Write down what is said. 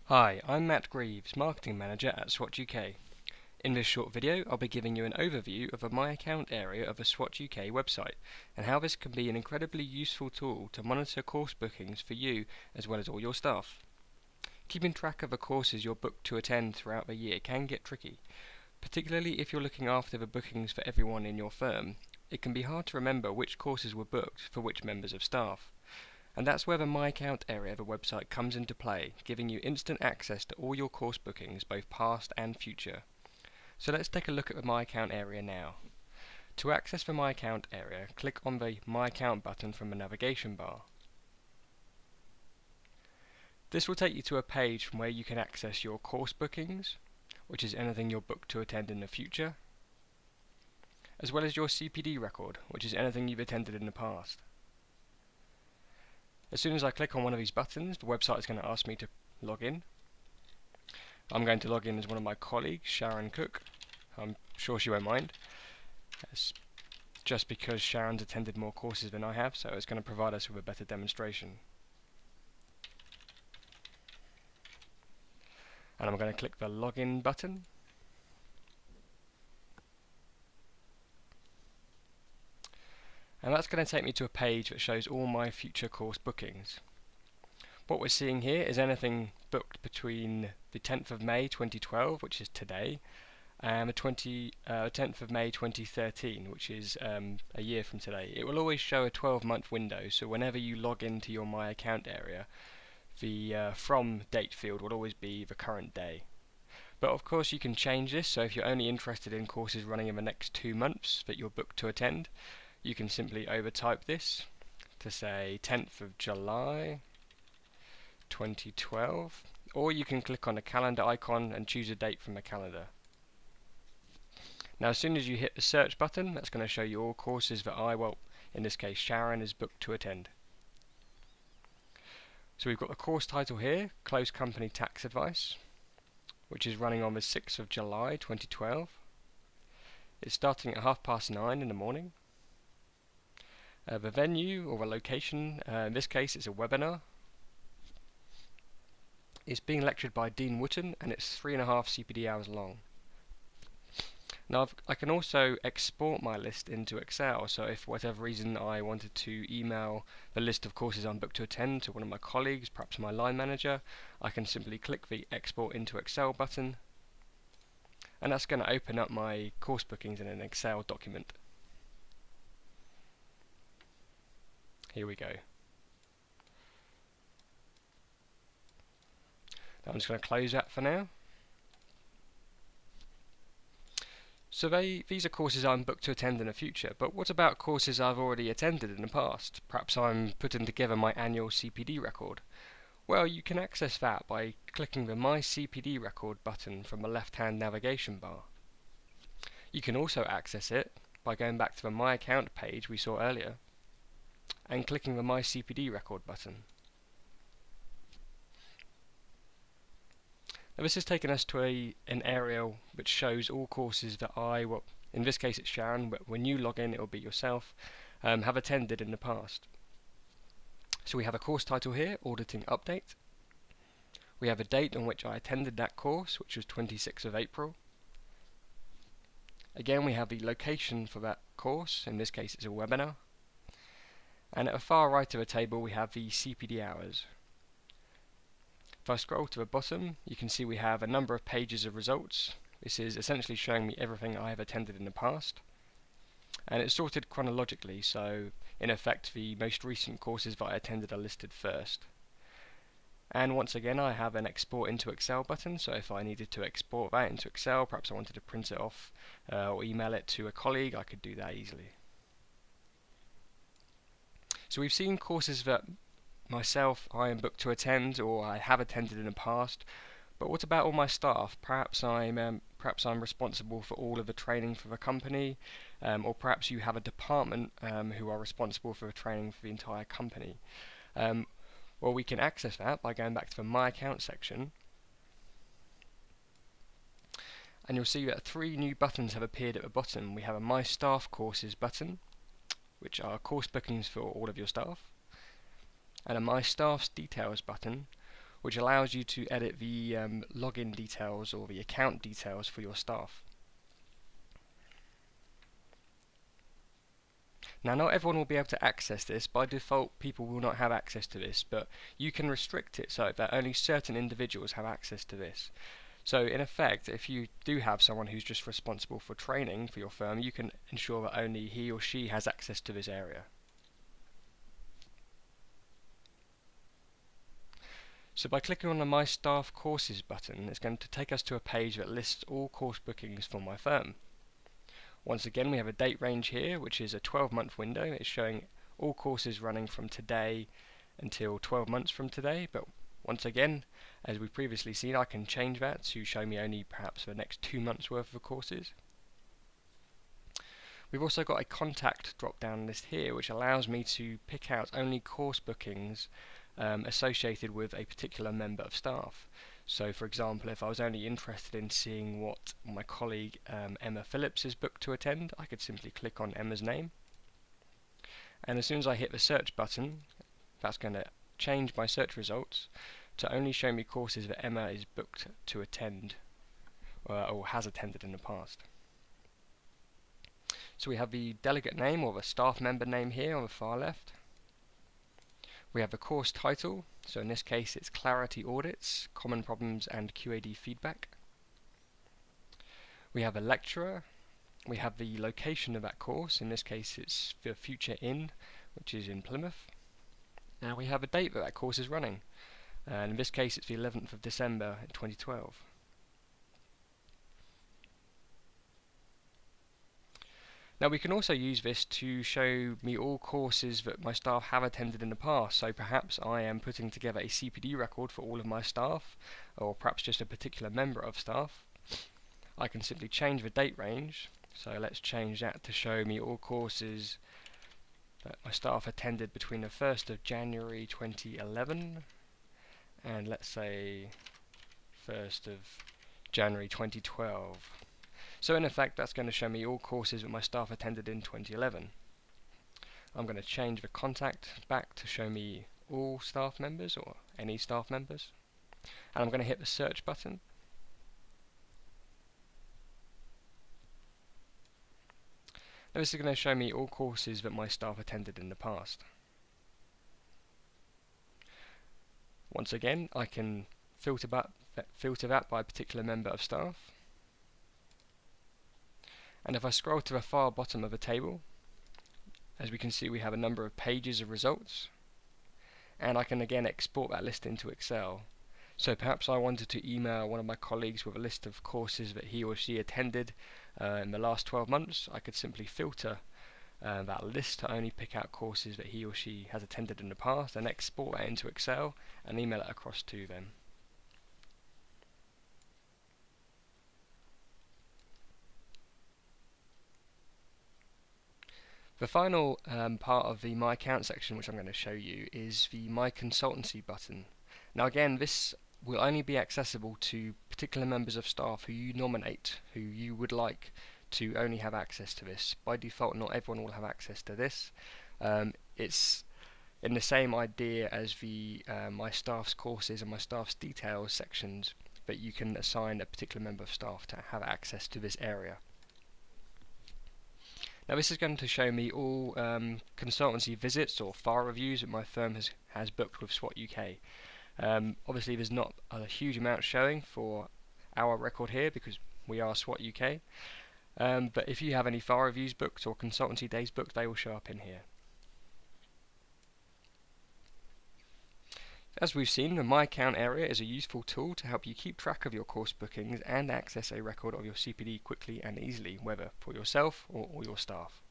Hi, I'm Matt Greaves, Marketing Manager at SWAT UK. In this short video, I'll be giving you an overview of the My Account area of the SWAT UK website and how this can be an incredibly useful tool to monitor course bookings for you as well as all your staff. Keeping track of the courses you're booked to attend throughout the year can get tricky, particularly if you're looking after the bookings for everyone in your firm. It can be hard to remember which courses were booked for which members of staff. And that's where the My Account area of the website comes into play, giving you instant access to all your course bookings, both past and future. So let's take a look at the My Account area now. To access the My Account area, click on the My Account button from the navigation bar. This will take you to a page from where you can access your course bookings, which is anything you're booked to attend in the future, as well as your CPD record, which is anything you've attended in the past. As soon as I click on one of these buttons, the website is going to ask me to log in. I'm going to log in as one of my colleagues, Sharon Cook. I'm sure she won't mind. It's just because Sharon's attended more courses than I have, so it's going to provide us with a better demonstration. And I'm going to click the login button. And that's going to take me to a page that shows all my future course bookings. What we're seeing here is anything booked between the 10th of May 2012, which is today, and the 10th of May 2013, which is a year from today. It will always show a 12-month window, so whenever you log into your My Account area, the from date field will always be the current day. But of course you can change this, so if you're only interested in courses running in the next 2 months that you're booked to attend, you can simply overtype this to say 10th of July 2012, or you can click on the calendar icon and choose a date from the calendar. Now as soon as you hit the search button, that's going to show you all courses that in this case Sharon, is booked to attend. So we've got the course title here, Close Company Tax Advice, which is running on the 6th of July 2012. It's starting at 9:30 in the morning. The venue or the location, in this case it's a webinar. It's being lectured by Dean Wooten and it's 3.5 CPD hours long. Now I can also export my list into Excel, so if for whatever reason I wanted to email the list of courses I'm booked to attend to one of my colleagues, perhaps my line manager, I can simply click the Export into Excel button, and that's going to open up my course bookings in an Excel document. Here we go. Now I'm just going to close that for now. So these are courses I'm booked to attend in the future, but what about courses I've already attended in the past? Perhaps I'm putting together my annual CPD record. Well, you can access that by clicking the My CPD Record button from the left-hand navigation bar. You can also access it by going back to the My Account page we saw earlier and clicking the My CPD Record button. Now this has taken us to an area which shows all courses that in this case it's Sharon, but when you log in it will be yourself, have attended in the past. So we have a course title here, Auditing Update. We have a date on which I attended that course, which was 26th of April. Again, we have the location for that course, in this case it's a webinar. And at the far right of the table we have the CPD hours. If I scroll to the bottom, you can see we have a number of pages of results. This is essentially showing me everything I have attended in the past. And it's sorted chronologically, so in effect the most recent courses that I attended are listed first. And once again I have an Export into Excel button, so if I needed to export that into Excel, perhaps I wanted to print it off or email it to a colleague, I could do that easily. So we've seen courses that I am booked to attend or I have attended in the past, but what about all my staff? Perhaps I'm responsible for all of the training for the company, or perhaps you have a department who are responsible for the training for the entire company. Well, we can access that by going back to the My Account section, and you'll see that 3 new buttons have appeared at the bottom. We have a My Staff Courses button, which are course bookings for all of your staff, and a My Staff's Details button, which allows you to edit the login details or the account details for your staff. Now, not everyone will be able to access this. By default, people will not have access to this, but you can restrict it so that only certain individuals have access to this. So in effect, if you do have someone who's just responsible for training for your firm, you can ensure that only he or she has access to this area. So by clicking on the My Staff Courses button, it's going to take us to a page that lists all course bookings for my firm. Once again, we have a date range here, which is a 12-month window. It's showing all courses running from today until 12 months from today, but once again, as we've previously seen, I can change that to show me only perhaps the next 2 months worth of courses. We've also got a contact drop-down list here, which allows me to pick out only course bookings associated with a particular member of staff. So for example, if I was only interested in seeing what my colleague Emma Phillips is booked to attend, I could simply click on Emma's name, and as soon as I hit the search button, that's going to change my search results to only show me courses that Emma is booked to attend or has attended in the past. So we have the delegate name or the staff member name here on the far left. We have the course title, so in this case it's Clarity Audits, Common Problems and QAD Feedback. We have a lecturer. We have the location of that course, in this case it's the Future Inn, which is in Plymouth. Now we have a date that course is running, and in this case it's the 11th of December 2012. Now we can also use this to show me all courses that my staff have attended in the past. So perhaps I am putting together a CPD record for all of my staff, or perhaps just a particular member of staff. I can simply change the date range, so let's change that to show me all courses that my staff attended between the 1st of January 2011 and let's say 1st of January 2012. So in effect that's going to show me all courses that my staff attended in 2011. I'm going to change the contact back to show me all staff members or any staff members, and I'm going to hit the search button. Now this is going to show me all courses that my staff attended in the past. Once again, I can filter that by a particular member of staff. And if I scroll to the far bottom of the table, as we can see we have a number of pages of results, and I can again export that list into Excel. So perhaps I wanted to email one of my colleagues with a list of courses that he or she attended in the last 12 months. I could simply filter that list to only pick out courses that he or she has attended in the past and export that into Excel and email it across to them. The final part of the My Account section which I'm going to show you is the My Consultancy button. Now again, this will only be accessible to particular members of staff who you nominate, who you would like to only have access to this. By default, not everyone will have access to this. It's in the same idea as the My Staff's Courses and My Staff's Details sections, but you can assign a particular member of staff to have access to this area. Now this is going to show me all consultancy visits or file reviews that my firm has booked with SWAT UK. Obviously there's not a huge amount showing for our record here because we are SWAT UK, but if you have any file reviews booked or consultancy days booked, they will show up in here. As we've seen, the My Account area is a useful tool to help you keep track of your course bookings and access a record of your CPD quickly and easily, whether for yourself or your staff.